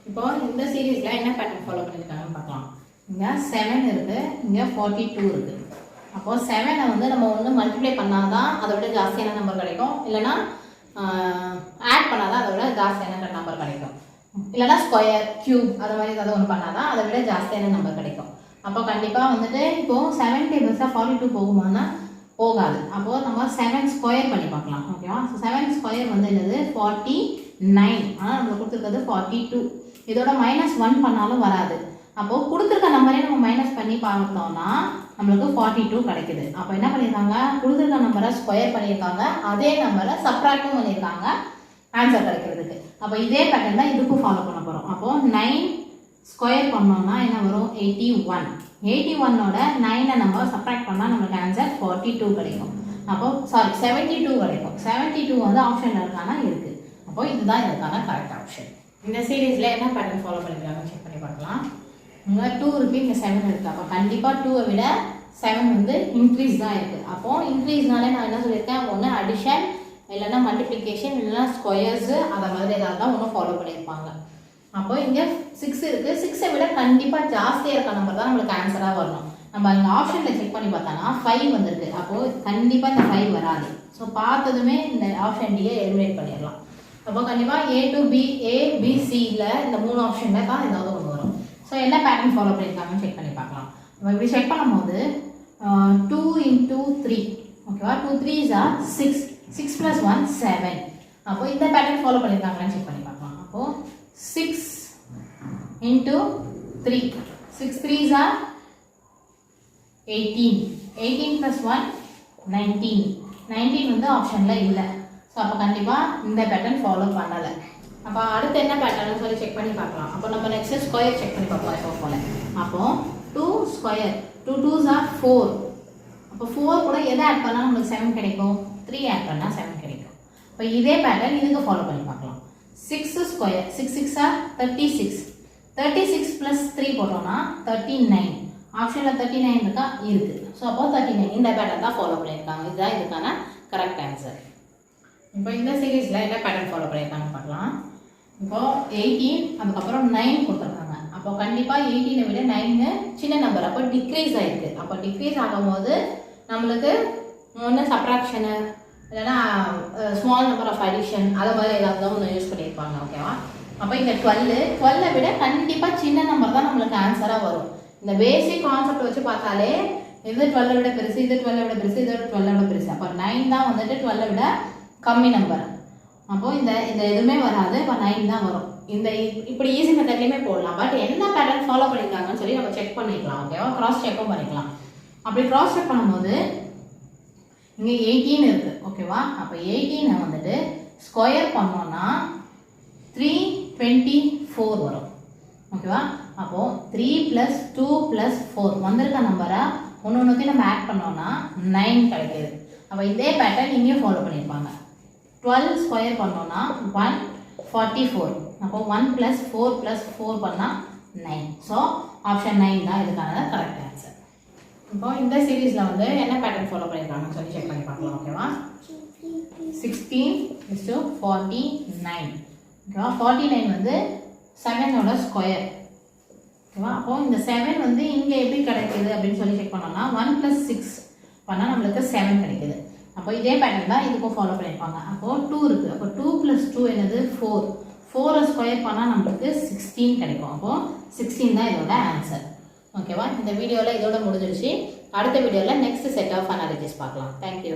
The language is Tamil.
இப்போ இந்த சீரீஸ்ல என்ன பேட்டர்ன் ஃபாலோ பண்ணிருக்காங்கன்னு பார்க்கலாம். இங்க 7 இருக்கு, இங்க 42 இருக்கு. அப்போ 7 வந்து நம்ம ஒன்று மல்டிப்ளை பண்ணாதான் அதை விட ஜாஸ்தியான நம்பர் கிடைக்கும், இல்லைன்னா ஆட் பண்ணாதான் அதை விட ஜாஸ்தியான நம்பர் கிடைக்கும், இல்லைன்னா ஸ்கொயர் கியூப் அது மாதிரி ஏதாவது ஒன்று பண்ணாதான் அதை விட ஜாஸ்தியான நம்பர் கிடைக்கும். அப்போ கண்டிப்பாக வந்துட்டு இப்போ 7 டேபிள்ஸாக 42 போகுமானா போகாது. அப்போது நம்ம 7 ஸ்கொயர் பண்ணி பார்க்கலாம். ஓகேவா? ஸோ 7 ஸ்கொயர் வந்து என்னது 49. ஆனால் நம்மளுக்கு கொடுத்துருக்கிறது 42. இதோட -1 பண்ணாலும் வராது. அப்போது கொடுத்துருக்க நம்பரே நம்ம மைனஸ் பண்ணி பார்த்தோம்னா நம்மளுக்கு 42 கிடைக்குது. அப்போ என்ன பண்ணியிருக்காங்க, கொடுத்துருக்க நம்பரை ஸ்கொயர் பண்ணியிருக்காங்க, அதே நம்பரை சப்ராக்டும் பண்ணியிருக்காங்க ஆன்சர் கிடைக்கிறதுக்கு. அப்போ இதே பேட்டர்ன் தான் இதுக்கும் ஃபாலோ பண்ண போகிறோம். அப்போது 9 ஸ்கொயர் பண்ணோம்னா என்ன வரும் 81. 81ஓட 9 நம்ம சப்ராக்ட் பண்ணால் நம்மளுக்கு ஆன்சர் 42 கிடைக்கும். அப்போ 72 கிடைக்கும். 72 வந்து ஆப்ஷனில் இருக்கானா இருக்குது. அப்போ இதுதான் இதுக்கான கரெக்ட் ஆப்ஷன். இந்த சீரீஸில் என்ன பேட்டர்ன் ஃபாலோ பண்ணியிருக்காங்கன்னு செக் பண்ணி பார்க்கலாம். இங்கே 2 இருக்குது, இங்கே 7 இருக்குது. அப்போ கண்டிப்பாக 2வை விட 7 வந்து இன்க்ரீஸ் தான் இருக்குது. அப்போது இன்க்ரீஸ்னாலே நான் என்ன சொல்லியிருக்கேன், ஒன்று அடிஷன் இல்லைன்னா மல்டிப்ளிகேஷன் இல்லைன்னா ஸ்கொயர்ஸு அதை மாதிரி ஏதாவது தான் ஒன்று ஃபாலோ பண்ணியிருப்பாங்க. அப்போ இங்கே 6 இருக்குது. 6ஐ விட கண்டிப்பாக ஜாஸ்தியாக இருக்க நம்பர் தான் நம்மளுக்கு ஆன்சராக வரணும். நம்ம இங்கே ஆப்ஷனில் செக் பண்ணி பார்த்தோன்னா 5 வந்திருக்கு. அப்போது கண்டிப்பாக இந்த 5 வராது. ஸோ பார்த்ததுமே இந்த ஆப்ஷன் டியை எலிமினேட் பண்ணிடலாம். அப்போ கண்டிப்பாக A to B, A B C இந்த 3 ஆப்ஷனில் தான் ஏதாவது ஒன்று வரும். ஸோ என்ன பேட்டர்ன் ஃபாலோ பண்ணியிருக்காங்கன்னு செக் பண்ணி பார்க்கலாம். நம்ம இப்படி செக் பண்ணும்போது 2 into 3, ஓகேவா? 2 3s are 6, 6 plus 1 7. அப்போ இந்த பேட்டர்ன் ஃபாலோ பண்ணியிருக்காங்களான்னு செக் பண்ணி பார்க்கலாம். அப்போது 6 into 3, 6 3s are 18, 18 plus 1 19, 19 வந்து ஆப்ஷனில் இல்லை. ஸோ அப்போ கண்டிப்பாக இந்த பேட்டர்ன் ஃபாலோ பண்ணலை. அப்போ அடுத்து என்ன பேட்டர்ன் சொல்லி செக் பண்ணி பார்க்கலாம். அப்போ நம்ம நெக்ஸ்ட் ஸ்கொயர் செக் பண்ணி பார்க்கலாம். இப்போ போல அப்போது 2 ஸ்கொயர் 2 2s are 4. அப்போ 4 கூட எதை ஆட் பண்ணால் நம்மளுக்கு 7 கிடைக்கும், 3 ஆட் பண்ணால் 7 கிடைக்கும். இப்போ இதே பேட்டர்ன் இதுக்கு ஃபாலோ பண்ணி பார்க்கலாம். 6 ஸ்கொயர் 6 6 are 36, 36 plus 3 போட்டோம்னா 39. ஆப்ஷனில் 39 இருக்கா, இருக்குது. ஸோ அப்போ 39 இந்த பேட்டர்ன் தான் ஃபாலோ பண்ணியிருக்காங்க. இதுதான் இதுக்கான கரெக்ட் ஆன்சர். இப்போ இந்த சீரீஸில் என்ன பேட்டர்ன் ஃபாலோ பண்ணியிருக்காங்கன்னு பார்க்கலாம். இப்போ 18 அதுக்கப்புறம் 9 கொடுத்துருக்காங்க. அப்போ கண்டிப்பாக 18 விட 9 சின்ன நம்பர், அப்போ டிக்ரீஸ் ஆகிருக்கு. அப்போ டிக்ரீஸ் ஆகும்போது நம்மளுக்கு ஒன்று சப்ராக்ஷனு இல்லைன்னா ஸ்மால் நம்பர் ஆஃப் அடிஷன் அதை மாதிரி ஏதாவது தான் ஒன்று யூஸ் பண்ணியிருப்பாங்க. ஓகேவா? அப்போ இங்கே 12 விட கண்டிப்பாக சின்ன நம்பர் தான் நம்மளுக்கு ஆன்சராக வரும். இந்த பேசிக் கான்செப்ட் வச்சு பார்த்தாலே இது 12 விட பெருசு, இது 12 விட பெருசு, இது 12 விட பெருசு. அப்போ 9 தான் வந்துட்டு 12 விட கம்மி நம்பர். அப்போது இந்த எதுவுமே வராது. இப்போ 9 தான் வரும். இந்த இப்படி ஈஸி மெத்தட்லேயுமே போடலாம். பட் என்ன பேட்டர்ன் ஃபாலோ பண்ணியிருக்காங்கன்னு சொல்லி நம்ம செக் பண்ணிக்கலாம். ஓகேவா? கிராஸ் செக்கும் பண்ணிக்கலாம். அப்படி கிராஸ் செக் பண்ணும்போது இங்கே 18 இருக்குது. ஓகேவா? அப்போ 18 வந்துட்டு ஸ்கொயர் பண்ணோன்னா 324 வரும். ஓகேவா? அப்போது 3 + 2 + 4 வந்திருக்க நம்பரை ஒன்றுத்தையும் நம்ம ஆட் பண்ணோன்னா 9 கிடைக்கிது. அப்போ இதே பேட்டர்ன் இங்கேயும் ஃபாலோ பண்ணியிருப்பாங்க. 12 ஸ்கொயர் பண்ணோன்னா 144. அப்போ 1 + 4 + 4 பண்ணால் 9. ஸோ ஆப்ஷன் 9 தான் இதுக்கான கரெக்ட் ஆன்சர். இப்போ இந்த சீரீஸில் வந்து என்ன பேட்டர்ன் ஃபாலோ பண்ணியிருக்காங்கன்னு சொல்லி செக் பண்ணி பார்க்கலாம். ஓகேவா? 16 = 49. ஓகேவா? 49 வந்து 7ஓட ஸ்கொயர். ஓகேவா? அப்போது இந்த 7 வந்து இங்கே எப்படி கிடைக்குது அப்படின்னு சொல்லி செக் பண்ணோம்னா 1 + 6 பண்ணால் நம்மளுக்கு 7 கிடைக்குது. அப்போ இதே பேட்டர்ன் தான் இதுக்கும் ஃபாலோ பண்ணியிருப்பாங்க. அப்போது 2 இருக்குது. அப்போ 2 + 2 என்னது 4. 4 ஸ்கொயர் பண்ணால் நம்மளுக்கு 16 கிடைக்கும். அப்போது 16 தான் இதோட ஆன்சர். ஓகேவா? இந்த வீடியோவில் இதோட முடிஞ்சிருச்சு. அடுத்த வீடியோவில் நெக்ஸ்ட் செட் ஆஃப் அனாலிசிஸ் பார்க்கலாம். தேங்க்யூ.